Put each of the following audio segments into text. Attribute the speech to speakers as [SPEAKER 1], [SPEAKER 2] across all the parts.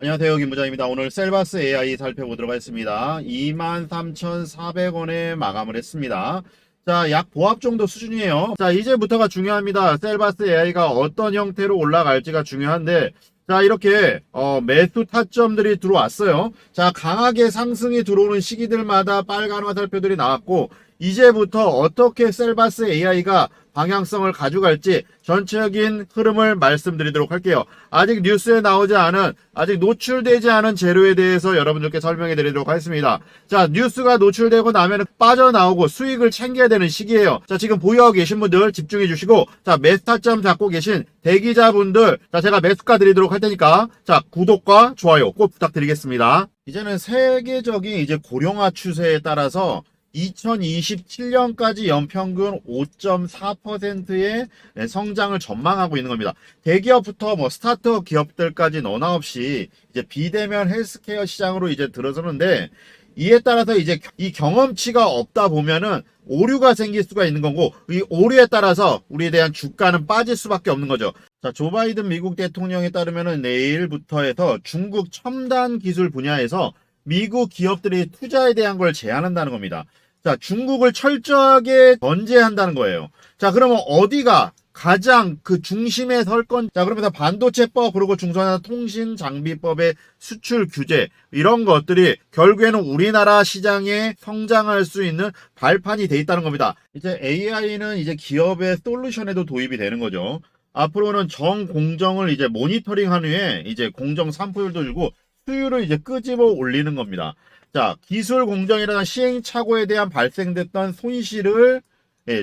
[SPEAKER 1] 안녕하세요. 김부장입니다. 오늘 셀바스 AI 살펴보도록 하겠습니다. 23,400원에 마감을 했습니다. 자, 약 보합 정도 수준이에요. 자, 이제부터가 중요합니다. 셀바스 AI가 어떤 형태로 올라갈지가 중요한데, 자, 이렇게 매수 타점들이 들어왔어요. 자, 강하게 상승이 들어오는 시기들마다 빨간 화살표들이 나왔고, 이제부터 어떻게 셀바스 AI가 방향성을 가져갈지 전체적인 흐름을 말씀드리도록 할게요. 아직 뉴스에 나오지 않은, 아직 노출되지 않은 재료에 대해서 여러분들께 설명해 드리도록 하겠습니다. 자, 뉴스가 노출되고 나면 빠져나오고 수익을 챙겨야 되는 시기예요. 자, 지금 보유하고 계신 분들 집중해 주시고, 자, 매수 타점 잡고 계신 대기자분들, 자, 제가 매수가 드리도록 할 테니까, 자, 구독과 좋아요 꼭 부탁드리겠습니다. 이제는 세계적인 이제 고령화 추세에 따라서 2027년까지 연평균 5.4%의 성장을 전망하고 있는 겁니다. 대기업부터 뭐 스타트업 기업들까지 너나 없이 이제 비대면 헬스케어 시장으로 이제 들어서는데, 이에 따라서 이제 이 경험치가 없다 보면은 오류가 생길 수가 있는 거고, 이 오류에 따라서 우리에 대한 주가는 빠질 수밖에 없는 거죠. 자, 조 바이든 미국 대통령에 따르면은 내일부터 해서 중국 첨단 기술 분야에서 미국 기업들이 투자에 대한 걸 제한한다는 겁니다. 자, 중국을 철저하게 견제한다는 거예요. 자, 그러면 어디가 가장 그 중심에 설 건? 자, 그러면서 반도체법, 그리고 중소산업통신장비법의 수출 규제, 이런 것들이 결국에는 우리나라 시장에 성장할 수 있는 발판이 돼 있다는 겁니다. 이제 AI는 이제 기업의 솔루션에도 도입이 되는 거죠. 앞으로는 정공정을 이제 모니터링한 후에 이제 공정 산포율도 주고 수율을 이제 끄집어 올리는 겁니다. 자, 기술 공정이라는 시행착오에 대한 발생됐던 손실을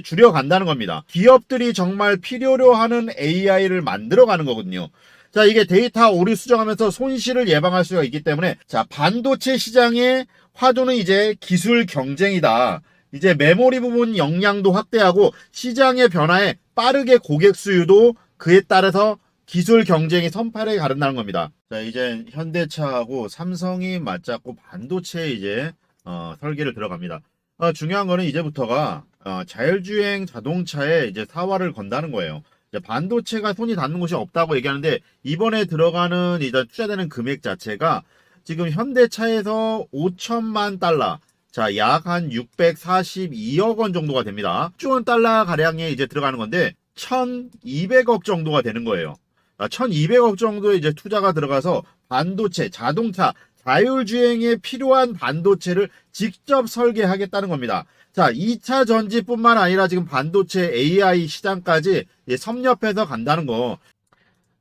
[SPEAKER 1] 줄여간다는 겁니다. 기업들이 정말 필요로 하는 AI를 만들어가는 거거든요. 자, 이게 데이터 오류 수정하면서 손실을 예방할 수가 있기 때문에, 자, 반도체 시장의 화두는 이제 기술 경쟁이다. 이제 메모리 부분 역량도 확대하고 시장의 변화에 빠르게 고객 수요도 그에 따라서 기술 경쟁이 선팔에 가른다는 겁니다. 자, 이제 현대차하고 삼성이 맞잡고 반도체에 이제 설계를 들어갑니다. 중요한 거는 이제부터가 자율주행 자동차에 이제 사활을 건다는 거예요. 이제 반도체가 손이 닿는 곳이 없다고 얘기하는데, 이번에 들어가는 이제 투자되는 금액 자체가 지금 현대차에서 5천만 달러, 자, 약 한 642억 원 정도가 됩니다. 1조 원 달러 가량에 이제 들어가는 건데 1,200억 정도가 되는 거예요. 1,200억 정도의 이제 투자가 들어가서 반도체, 자동차, 자율주행에 필요한 반도체를 직접 설계하겠다는 겁니다. 자, 2차 전지뿐만 아니라 지금 반도체 AI 시장까지 섭렵해서 간다는 거.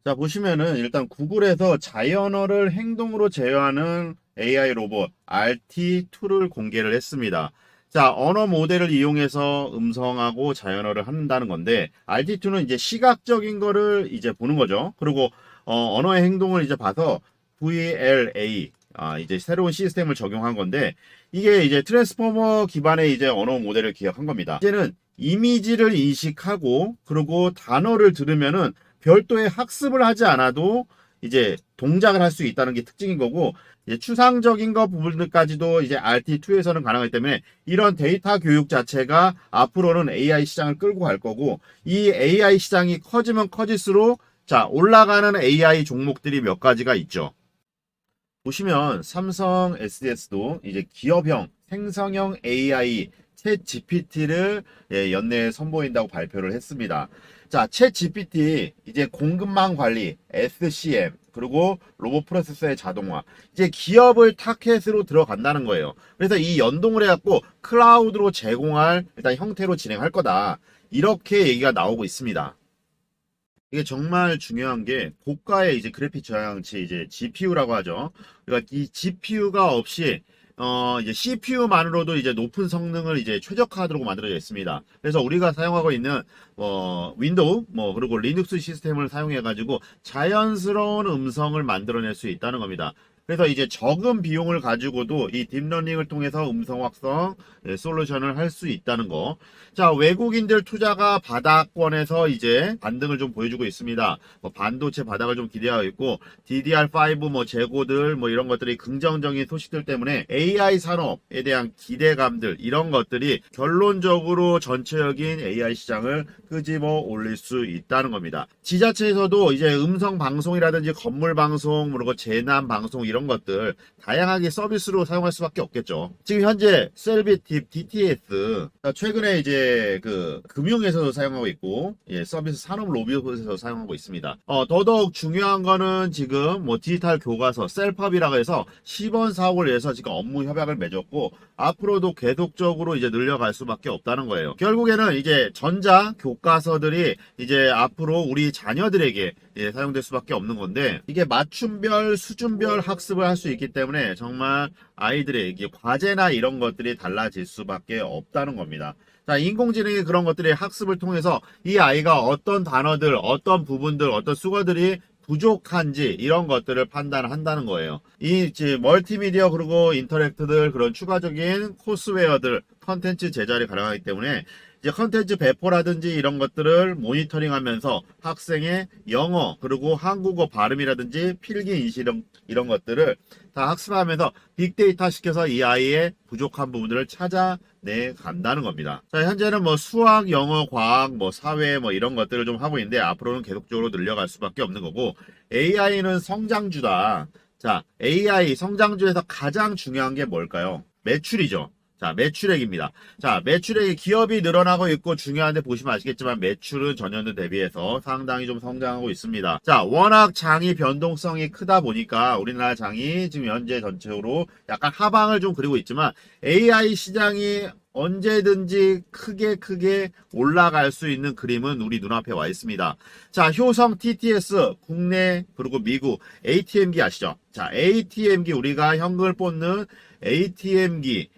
[SPEAKER 1] 자, 보시면은 일단 구글에서 자연어를 행동으로 제어하는 AI 로봇 RT2를 공개를 했습니다. 자, 언어 모델을 이용해서 음성하고 자연어를 한다는 건데, RT2는 이제 시각적인 거를 이제 보는 거죠. 그리고 언어의 행동을 이제 봐서 VLA, 이제 새로운 시스템을 적용한 건데, 이게 이제 트랜스포머 기반의 이제 언어 모델을 기억한 겁니다. 이제는 이미지를 인식하고, 그리고 단어를 들으면은 별도의 학습을 하지 않아도 이제 동작을 할 수 있다는 게 특징인 거고, 이제 추상적인 거 부분들까지도 이제 RT2에서는 가능하기 때문에 이런 데이터 교육 자체가 앞으로는 AI 시장을 끌고 갈 거고, 이 AI 시장이 커지면 커질수록 자, 올라가는 AI 종목들이 몇 가지가 있죠. 보시면 삼성 SDS도 이제 기업형 생성형 AI 챗 GPT를 연내에 선보인다고 발표를 했습니다. 자, 챗 GPT 이제 공급망 관리, SCM, 그리고 로봇 프로세서의 자동화, 이제 기업을 타켓으로 들어간다는 거예요. 그래서 이 연동을 해갖고 클라우드로 제공할 일단 형태로 진행할 거다. 이렇게 얘기가 나오고 있습니다. 이게 정말 중요한 게 고가의 이제 그래픽 저장치 이제 GPU라고 하죠. 그러니까 이 GPU가 없이 이제 CPU만으로도 이제 높은 성능을 이제 최적화하도록 만들어져 있습니다. 그래서 우리가 사용하고 있는 윈도우 그리고 리눅스 시스템을 사용해 가지고 자연스러운 음성을 만들어낼 수 있다는 겁니다. 그래서 이제 적은 비용을 가지고도 이 딥러닝을 통해서 음성 확성 솔루션을 할 수 있다는 거. 자, 외국인들 투자가 바닥권에서 이제 반등을 좀 보여주고 있습니다. 뭐 반도체 바닥을 좀 기대하고 있고 DDR5 뭐 재고들 뭐 이런 것들이 긍정적인 소식들 때문에 AI 산업에 대한 기대감들 이런 것들이 결론적으로 전체적인 AI 시장을 끄집어 올릴 수 있다는 겁니다. 지자체에서도 이제 음성 방송이라든지 건물 방송, 그리고 재난 방송 이런 것들 다양하게 서비스로 사용할 수밖에 없겠죠. 지금 현재 셀비팁 DTS 최근에 이제 그 금융에서도 사용하고 있고 서비스 산업 로비에서 사용하고 있습니다. 더더욱 중요한 거는 지금 뭐 디지털 교과서 셀팝이라고 해서 시범 사업을 위해서 지금 업무 협약을 맺었고 앞으로도 계속적으로 이제 늘려갈 수밖에 없다는 거예요. 결국에는 이제 전자 교과서들이 이제 앞으로 우리 자녀들에게 사용될 수밖에 없는 건데 이게 맞춤별 수준별 학습을 할 수 있기 때문에 정말 아이들의 이게 과제나 이런 것들이 달라질 수밖에 없다는 겁니다. 자, 인공지능이 그런 것들의 학습을 통해서 이 아이가 어떤 단어들, 어떤 부분들, 어떤 수거들이 부족한지 이런 것들을 판단한다는 거예요. 이 멀티미디어 그리고 인터랙트들 그런 추가적인 코스웨어들 컨텐츠 제작이 가능하기 때문에 이제 컨텐츠 배포라든지 이런 것들을 모니터링하면서 학생의 영어 그리고 한국어 발음이라든지 필기 인식 이런 것들을 다 학습하면서 빅데이터 시켜서 이 아이의 부족한 부분들을 찾아내 간다는 겁니다. 자, 현재는 뭐 수학, 영어, 과학, 뭐 사회 뭐 이런 것들을 좀 하고 있는데 앞으로는 계속적으로 늘려갈 수밖에 없는 거고 AI는 성장주다. 자, AI 성장주에서 가장 중요한 게 뭘까요? 매출이죠. 자, 매출액입니다. 자, 매출액이 기업이 늘어나고 있고 중요한데 보시면 아시겠지만 매출은 전년도 대비해서 상당히 좀 성장하고 있습니다. 자, 워낙 장이 변동성이 크다 보니까 우리나라 장이 지금 현재 전체적으로 약간 하방을 좀 그리고 있지만 AI 시장이 언제든지 크게 올라갈 수 있는 그림은 우리 눈앞에 와 있습니다. 자, 효성 TTS 국내 그리고 미국 ATM기 아시죠? 자, ATM기 우리가 현금을 뽑는 ATM기의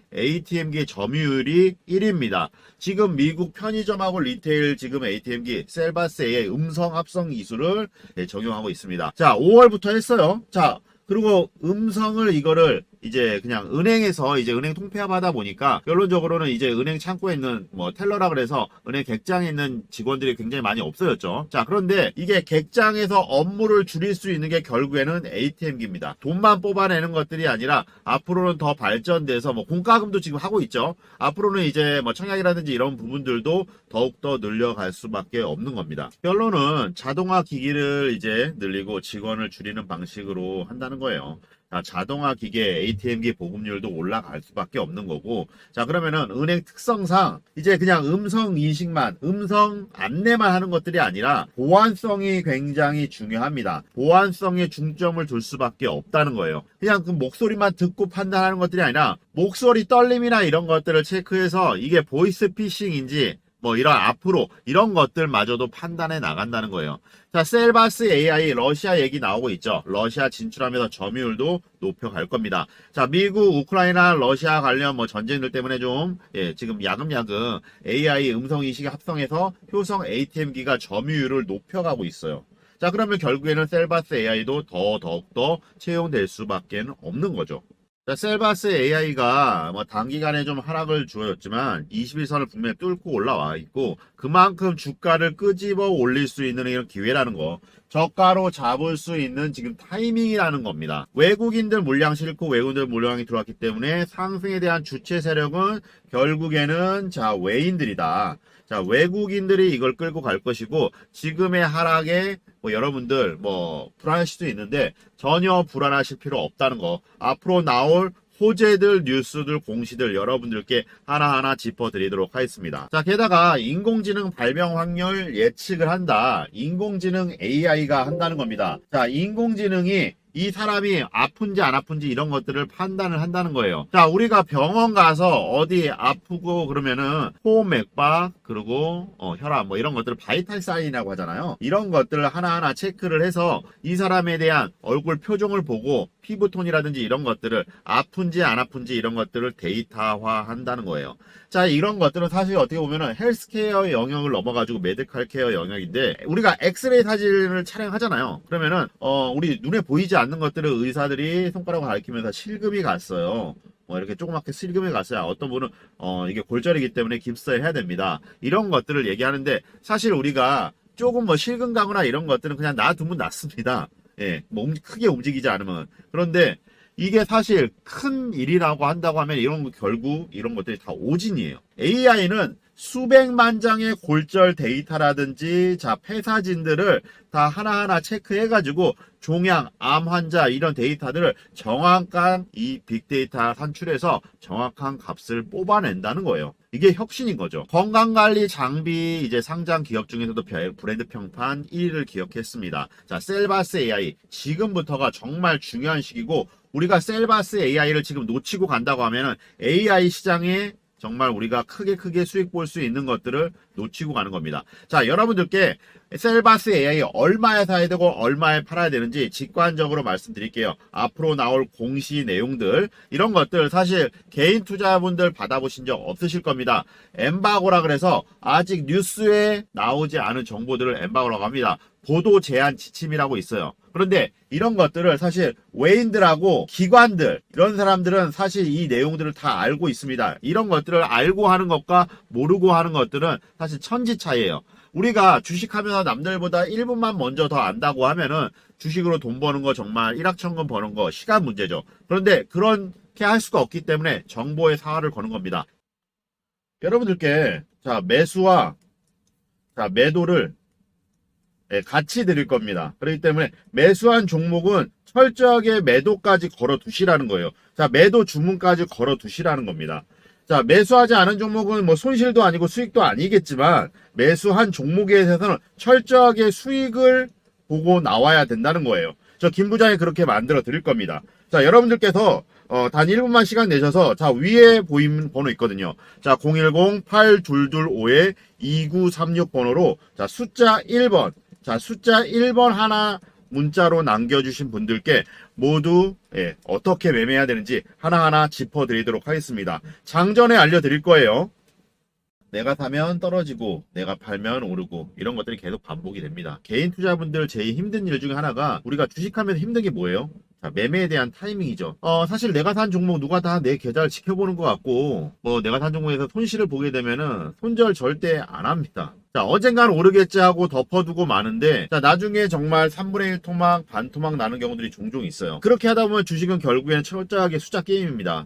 [SPEAKER 1] 점유율이 1위입니다. 지금 미국 편의점하고 리테일 지금 ATM기 셀바스의 음성 합성 기술을 적용하고 있습니다. 자, 5월부터 했어요. 자, 그리고 음성을 이거를 이제 그냥 은행에서 이제 은행 통폐합하다 보니까 결론적으로는 이제 은행 창고에 있는 뭐 텔러라 그래서 은행 객장에 있는 직원들이 굉장히 많이 없어졌죠. 자, 그런데 이게 객장에서 업무를 줄일 수 있는 게 결국에는 ATM기입니다. 돈만 뽑아내는 것들이 아니라 앞으로는 더 발전돼서 뭐 공과금도 지금 하고 있죠. 앞으로는 이제 뭐 청약이라든지 이런 부분들도 더욱더 늘려갈 수밖에 없는 겁니다. 결론은 자동화 기기를 이제 늘리고 직원을 줄이는 방식으로 한다는 거예요. 자, 자동화 기계 ATM기 보급률도 올라갈 수밖에 없는 거고, 자, 그러면은 은행 특성상 이제 그냥 음성 인식만, 음성 안내만 하는 것들이 아니라 보안성이 굉장히 중요합니다. 보안성에 중점을 둘 수밖에 없다는 거예요. 그냥 그 목소리만 듣고 판단하는 것들이 아니라 목소리 떨림이나 이런 것들을 체크해서 이게 보이스 피싱인지 뭐 이런 앞으로 이런 것들마저도 판단해 나간다는 거예요. 자, 셀바스 AI 러시아 얘기 나오고 있죠. 러시아 진출하면서 점유율도 높여갈 겁니다. 자, 미국, 우크라이나, 러시아 관련 뭐 전쟁들 때문에 좀 지금 야금야금 AI 음성 인식에 합성해서 효성 ATM기가 점유율을 높여가고 있어요. 자, 그러면 결국에는 셀바스 AI도 더욱더 채용될 수밖에 없는 거죠. 자, 셀바스 AI가 뭐 단기간에 좀 하락을 주었지만 21선을 분명히 뚫고 올라와 있고 그만큼 주가를 끄집어 올릴 수 있는 이런 기회라는 거, 저가로 잡을 수 있는 지금 타이밍이라는 겁니다. 외국인들 물량 싫고 외국인들 물량이 들어왔기 때문에 상승에 대한 주체 세력은 결국에는 자, 외인들이다. 자, 외국인들이 이걸 끌고 갈 것이고 지금의 하락에 뭐 여러분들 뭐 불안할 수도 있는데 전혀 불안하실 필요 없다는 거. 앞으로 나올 호재들, 뉴스들, 공시들 여러분들께 하나하나 짚어드리도록 하겠습니다. 자, 게다가 인공지능 발병 확률 예측을 한다. 인공지능 AI가 한다는 겁니다. 자, 인공지능이 이 사람이 아픈지 안 아픈지 이런 것들을 판단을 한다는 거예요. 자, 우리가 병원 가서 어디 아프고 그러면은 호흡 맥박 그리고 혈압 뭐 이런 것들을 바이탈 사인이라고 하잖아요. 이런 것들을 하나하나 체크를 해서 이 사람에 대한 얼굴 표정을 보고 피부톤이라든지 이런 것들을 아픈지 안 아픈지 이런 것들을 데이터화 한다는 거예요. 자, 이런 것들은 사실 어떻게 보면은 헬스케어 영역을 넘어가지고 메디컬 케어 영역인데 우리가 엑스레이 사진을 촬영하잖아요. 그러면은 우리 눈에 보이지 않는 받는 것들을 의사들이 손가락을 가리키면서 실금이 갔어요. 뭐 이렇게 조그맣게 실금이 갔어요. 어떤 분은 이게 골절이기 때문에 깁스를 해야 됩니다. 이런 것들을 얘기하는데 사실 우리가 조금 뭐 실금 가거나 이런 것들은 그냥 놔두면 낫습니다. 예, 뭐 크게 움직이지 않으면. 그런데 이게 사실 큰 일이라고 한다고 하면 결국 이런 것들이 다 오진이에요. AI는 수백만 장의 골절 데이터라든지 폐사진들을 다 하나하나 체크해가지고 종양, 암 환자 이런 데이터들을 정확한 이 빅데이터 산출해서 정확한 값을 뽑아낸다는 거예요. 이게 혁신인 거죠. 건강관리 장비 이제 상장 기업 중에서도 브랜드 평판 1위를 기록했습니다. 자, 셀바스 AI 지금부터가 정말 중요한 시기고 우리가 셀바스 AI를 지금 놓치고 간다고 하면은 AI 시장에 정말 우리가 크게 수익 볼 수 있는 것들을 놓치고 가는 겁니다. 자, 여러분들께 셀바스 AI 얼마에 사야 되고 얼마에 팔아야 되는지 직관적으로 말씀드릴게요. 앞으로 나올 공시 내용들 이런 것들 사실 개인 투자분들 받아보신 적 없으실 겁니다. 엠바고라 그래서 아직 뉴스에 나오지 않은 정보들을 엠바고라고 합니다. 보도 제한 지침이라고 있어요. 그런데 이런 것들을 사실 외인들하고 기관들 이런 사람들은 사실 이 내용들을 다 알고 있습니다. 이런 것들을 알고 하는 것과 모르고 하는 것들은 사실 천지 차이예요. 우리가 주식하면서 남들보다 1분만 먼저 더 안다고 하면은 주식으로 돈 버는 거 정말 일확천금 버는 거 시간 문제죠. 그런데 그렇게 할 수가 없기 때문에 정보의 사활을 거는 겁니다. 여러분들께 매수와 매도를 같이 드릴 겁니다. 그렇기 때문에 매수한 종목은 철저하게 매도까지 걸어 두시라는 거예요. 매도 주문까지 걸어 두시라는 겁니다. 매수하지 않은 종목은 뭐 손실도 아니고 수익도 아니겠지만 매수한 종목에 대해서는 철저하게 수익을 보고 나와야 된다는 거예요. 김 부장이 그렇게 만들어 드릴 겁니다. 여러분들께서 단 1분만 시간 내셔서 위에 보이는 번호 있거든요. 010-8225-2936 번호로 숫자 1번 숫자 1번 하나 문자로 남겨주신 분들께 모두 어떻게 매매해야 되는지 하나하나 짚어드리도록 하겠습니다. 장전에 알려드릴 거예요. 내가 사면 떨어지고 내가 팔면 오르고 이런 것들이 계속 반복이 됩니다. 개인 투자분들 제일 힘든 일 중에 하나가 우리가 주식하면서 힘든 게 뭐예요? 매매에 대한 타이밍이죠. 사실 내가 산 종목 누가 다 내 계좌를 지켜보는 것 같고 내가 산 종목에서 손실을 보게 되면은 손절 절대 안 합니다. 언젠간 오르겠지 하고 덮어두고 마는데 나중에 정말 3분의 1 토막 반 토막 나는 경우들이 종종 있어요. 그렇게 하다 보면 주식은 결국에는 철저하게 숫자 게임입니다.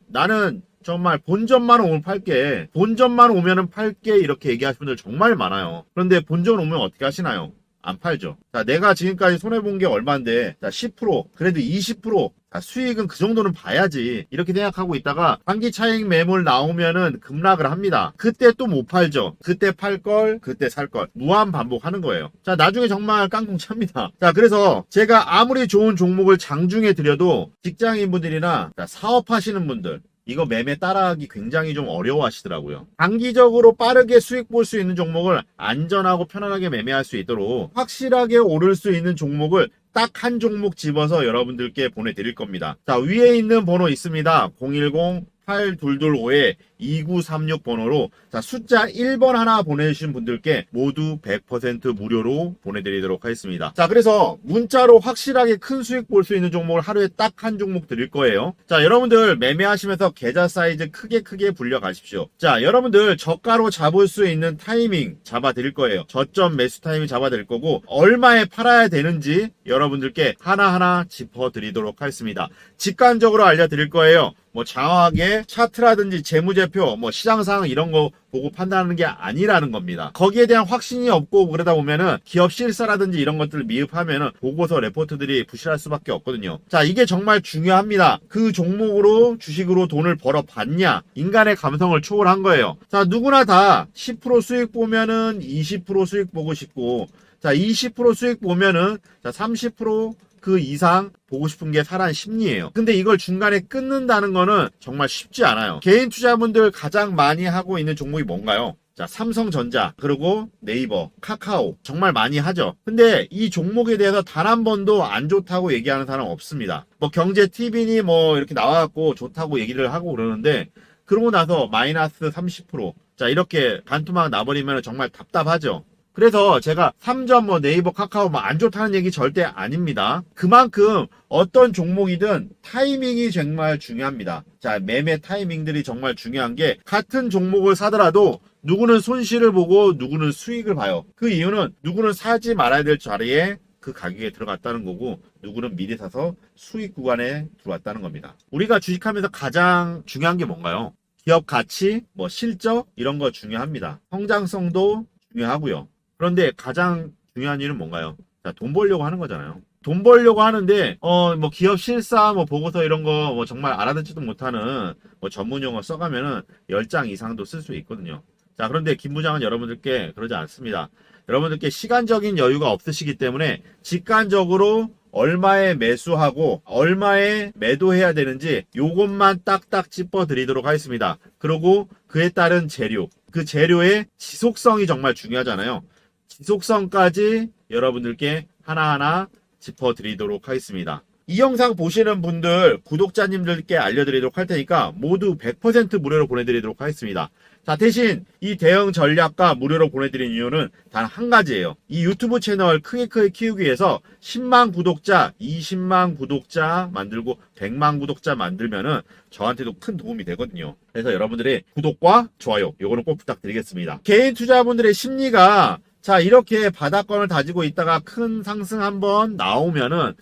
[SPEAKER 1] 나는 정말 본전만 오면 팔게, 본전만 오면은 팔게 이렇게 얘기하시는 분들 정말 많아요. 그런데 본전 오면 어떻게 하시나요? 안 팔죠. 내가 지금까지 손해본 게 얼만데 10% 그래도 20% 수익은 그 정도는 봐야지 이렇게 생각하고 있다가 단기 차익 매물 나오면은 급락을 합니다. 그때 또 못 팔죠. 그때 팔걸 그때 살걸 무한 반복하는 거예요. 나중에 정말 깡통 찹니다. 그래서 제가 아무리 좋은 종목을 장중에 드려도 직장인분들이나 사업하시는 분들 이거 매매 따라하기 굉장히 좀 어려워하시더라고요. 단기적으로 빠르게 수익 볼 수 있는 종목을 안전하고 편안하게 매매할 수 있도록 확실하게 오를 수 있는 종목을 딱 한 종목 집어서 여러분들께 보내드릴 겁니다. 위에 있는 번호 있습니다. 010-8225-2936 번호로 숫자 1번 하나 보내주신 분들께 모두 100% 무료로 보내드리도록 하겠습니다. 그래서 문자로 확실하게 큰 수익 볼 수 있는 종목을 하루에 딱 한 종목 드릴 거예요. 여러분들 매매하시면서 계좌 사이즈 크게 불려 가십시오. 여러분들 저가로 잡을 수 있는 타이밍 잡아 드릴 거예요. 저점 매수 타이밍 잡아 드릴 거고 얼마에 팔아야 되는지 여러분들께 하나하나 짚어 드리도록 하겠습니다. 직관적으로 알려드릴 거예요. 장황하게 차트라든지 재무제표, 시장 상황 이런 거 보고 판단하는 게 아니라는 겁니다. 거기에 대한 확신이 없고 그러다 보면은 기업 실사라든지 이런 것들을 미흡하면은 보고서 레포트들이 부실할 수밖에 없거든요. 이게 정말 중요합니다. 그 종목으로 주식으로 돈을 벌어 봤냐? 인간의 감성을 초월한 거예요. 누구나 다 10% 수익 보면은 20% 수익 보고 싶고 20% 수익 보면은 30% 그 이상 보고 싶은 게 사람 심리예요. 근데 이걸 중간에 끊는다는 거는 정말 쉽지 않아요. 개인 투자분들 가장 많이 하고 있는 종목이 뭔가요? 삼성전자, 그리고 네이버, 카카오 정말 많이 하죠. 근데 이 종목에 대해서 단 한 번도 안 좋다고 얘기하는 사람 없습니다. 경제 TV니 이렇게 나와갖고 좋다고 얘기를 하고 그러는데 그러고 나서 마이너스 30% 이렇게 반토막 나버리면 정말 답답하죠. 그래서 제가 3점 뭐 네이버 카카오 뭐 안 좋다는 얘기 절대 아닙니다. 그만큼 어떤 종목이든 타이밍이 정말 중요합니다. 자, 매매 타이밍들이 정말 중요한 게 같은 종목을 사더라도 누구는 손실을 보고 누구는 수익을 봐요. 그 이유는 누구는 사지 말아야 될 자리에 그 가격에 들어갔다는 거고 누구는 미리 사서 수익 구간에 들어왔다는 겁니다. 우리가 주식하면서 가장 중요한 게 뭔가요? 기업 가치, 뭐 실적 이런 거 중요합니다. 성장성도 중요하고요. 그런데 가장 중요한 일은 뭔가요? 자, 돈 벌려고 하는 거잖아요. 돈 벌려고 하는데 뭐 기업 실사 뭐 보고서 이런 거 뭐 정말 알아듣지도 못하는 뭐 전문 용어 써가면은 10장 이상도 쓸 수 있거든요. 자, 그런데 김 부장은 여러분들께 그러지 않습니다. 여러분들께 시간적인 여유가 없으시기 때문에 직관적으로 얼마에 매수하고 얼마에 매도해야 되는지 요것만 딱딱 짚어 드리도록 하겠습니다. 그리고 그에 따른 재료, 그 재료의 지속성이 정말 중요하잖아요. 지속성까지 여러분들께 하나하나 짚어 드리도록 하겠습니다. 이 영상 보시는 분들, 구독자님들께 알려드리도록 할 테니까 모두 100% 무료로 보내드리도록 하겠습니다. 자, 대신 이 대응 전략과 무료로 보내드린 이유는 단 한 가지예요. 이 유튜브 채널 크게 키우기 위해서 10만 구독자, 20만 구독자 만들고 100만 구독자 만들면은 저한테도 큰 도움이 되거든요. 그래서 여러분들의 구독과 좋아요, 요거는 꼭 부탁드리겠습니다. 개인 투자분들의 심리가 자, 이렇게 바닥권을 다지고 있다가 큰 상승 한번 나오면은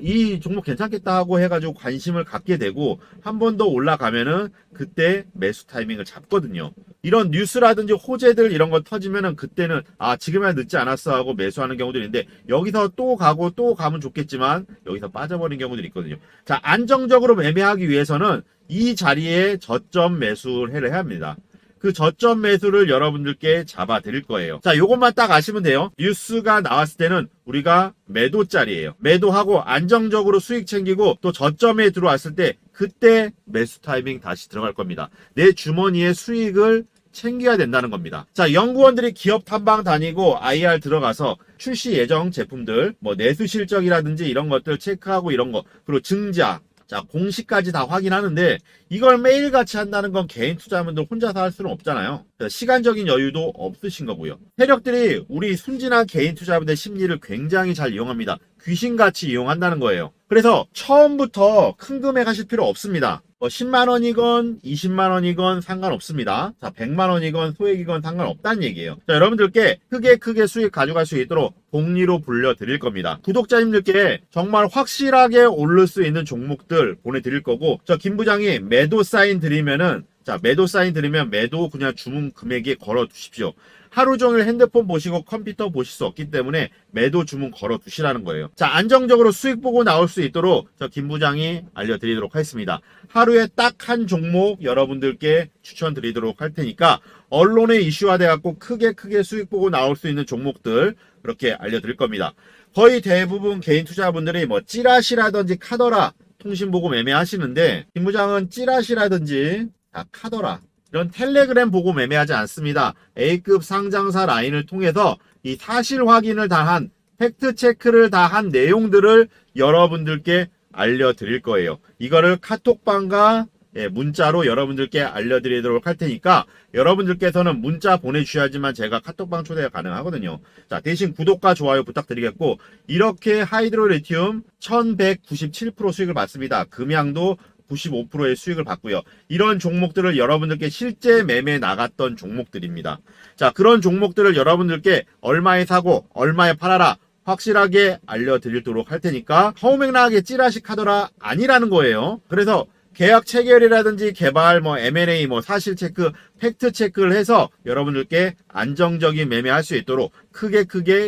[SPEAKER 1] 이 종목 괜찮겠다 하고 해가지고 관심을 갖게 되고 한 번 더 올라가면은 그때 매수 타이밍을 잡거든요. 이런 뉴스라든지 호재들 이런 거 터지면은 그때는 지금이야 늦지 않았어 하고 매수하는 경우들이 있는데 여기서 또 가고 또 가면 좋겠지만 여기서 빠져버린 경우들이 있거든요. 자, 안정적으로 매매하기 위해서는 이 자리에 저점 매수를 해야 합니다. 그 저점 매수를 여러분들께 잡아 드릴 거예요. 자, 요것만 딱 아시면 돼요. 뉴스가 나왔을 때는 우리가 매도짜리예요. 매도하고 안정적으로 수익 챙기고 또 저점에 들어왔을 때 그때 매수 타이밍 다시 들어갈 겁니다. 내 주머니에 수익을 챙겨야 된다는 겁니다. 자, 연구원들이 기업 탐방 다니고 IR 들어가서 출시 예정 제품들, 뭐 내수 실적이라든지 이런 것들 체크하고 이런 거, 그리고 증자, 자, 공시까지 다 확인하는데 이걸 매일같이 한다는 건 개인 투자자분들 혼자서 할 수는 없잖아요. 시간적인 여유도 없으신 거고요. 세력들이 우리 순진한 개인 투자자분들의 심리를 굉장히 잘 이용합니다. 귀신같이 이용한다는 거예요. 그래서 처음부터 큰 금액 하실 필요 없습니다. 10만 원이건 20만 원이건 상관없습니다. 자, 100만 원이건 소액이건 상관없다는 얘기예요. 자, 여러분들께 크게 수익 가져갈 수 있도록 복리로 불려드릴 겁니다. 구독자님들께 정말 확실하게 오를 수 있는 종목들 보내드릴 거고, 저 김 부장이 매도 사인 드리면은, 자, 매도 사인 드리면 매도 그냥 주문 금액에 걸어 두십시오. 하루 종일 핸드폰 보시고 컴퓨터 보실 수 없기 때문에 매도 주문 걸어 두시라는 거예요. 자, 안정적으로 수익 보고 나올 수 있도록 저 김 부장이 알려드리도록 하겠습니다. 하루에 딱 한 종목 여러분들께 추천드리도록 할 테니까 언론에 이슈화돼 갖고 크게 수익 보고 나올 수 있는 종목들 그렇게 알려드릴 겁니다. 거의 대부분 개인 투자분들이 뭐 찌라시라든지 카더라 통신 보고 매매하시는데 김 부장은 찌라시라든지 카더라 이런 텔레그램 보고 매매하지 않습니다. A급 상장사 라인을 통해서 이 사실 확인을 다 한, 팩트 체크를 다 한 내용들을 여러분들께 알려드릴 거예요. 이거를 카톡방과 문자로 여러분들께 알려드리도록 할 테니까 여러분들께서는 문자 보내주셔야지만 제가 카톡방 초대가 가능하거든요. 자, 대신 구독과 좋아요 부탁드리겠고, 이렇게 하이드로리튬 1197% 수익을 받습니다. 금양도 95%의 수익을 받고요. 이런 종목들을 여러분들께 실제 매매 나갔던 종목들입니다. 자, 그런 종목들을 여러분들께 얼마에 사고 얼마에 팔아라 확실하게 알려드리도록 할 테니까 허우맹랑하게 찌라시 카더라 아니라는 거예요. 그래서 계약 체결이라든지 개발, 뭐 M&A, 뭐 사실 체크, 팩트 체크를 해서 여러분들께 안정적인 매매할 수 있도록 크게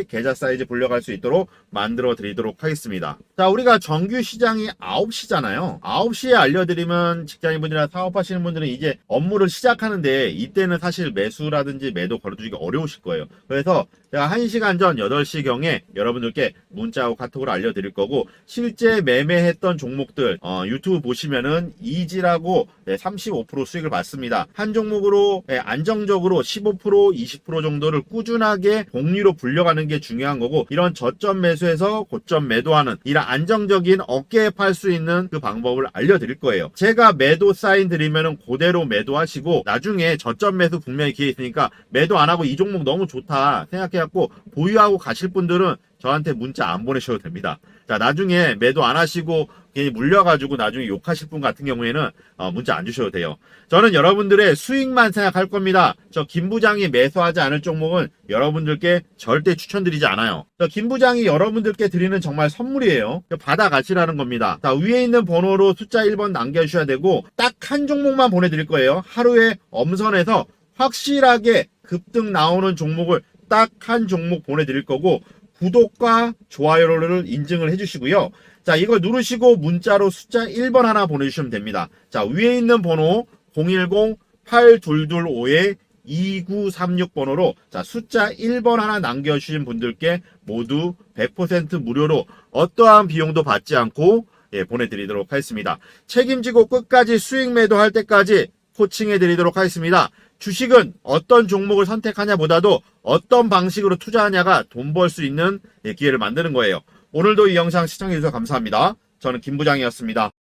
[SPEAKER 1] 계좌 사이즈 불려갈 수 있도록 만들어 드리도록 하겠습니다. 자, 우리가 정규 시장이 9시잖아요. 9시에 알려드리면 직장인분들이나 사업하시는 분들은 이제 업무를 시작하는데 이때는 사실 매수라든지 매도 걸어두기가 어려우실 거예요. 그래서 제가 1시간 전 8시경에 여러분들께 문자하고 카톡으로 알려드릴 거고, 실제 매매했던 종목들 유튜브 보시면은 이지라고 35% 수익을 받습니다. 한 종목으로 정도 안정적으로 15% 20% 정도를 꾸준하게 복리로 불려가는 게 중요한 거고, 이런 저점 매수에서 고점 매도하는 이런 안정적인 어깨에 팔 수 있는 그 방법을 알려드릴 거예요. 제가 매도 사인 드리면은 그대로 매도하시고, 나중에 저점 매수 분명히 기회 있으니까 매도 안 하고 이 종목 너무 좋다 생각해갖고 보유하고 가실 분들은 저한테 문자 안 보내셔도 됩니다. 자, 나중에 매도 안 하시고 괜히 물려가지고 나중에 욕하실 분 같은 경우에는 문자 안 주셔도 돼요. 저는 여러분들의 수익만 생각할 겁니다. 저 김 부장이 매수하지 않을 종목은 여러분들께 절대 추천드리지 않아요. 저 김 부장이 여러분들께 드리는 정말 선물이에요. 받아가시라는 겁니다. 자, 위에 있는 번호로 숫자 1번 남겨주셔야 되고, 딱 한 종목만 보내드릴 거예요. 하루에 엄선해서 확실하게 급등 나오는 종목을 딱 한 종목 보내드릴 거고, 구독과 좋아요를 인증을 해주시고요. 자, 이걸 누르시고 문자로 숫자 1번 하나 보내주시면 됩니다. 자, 위에 있는 번호 010-8225-2936번호로 자, 숫자 1번 하나 남겨주신 분들께 모두 100% 무료로 어떠한 비용도 받지 않고 보내드리도록 하겠습니다. 책임지고 끝까지 수익 매도할 때까지 코칭해 드리도록 하겠습니다. 주식은 어떤 종목을 선택하냐 보다도 어떤 방식으로 투자하냐가 돈 벌 수 있는 기회를 만드는 거예요. 오늘도 이 영상 시청해 주셔서 감사합니다. 저는 김 부장이었습니다.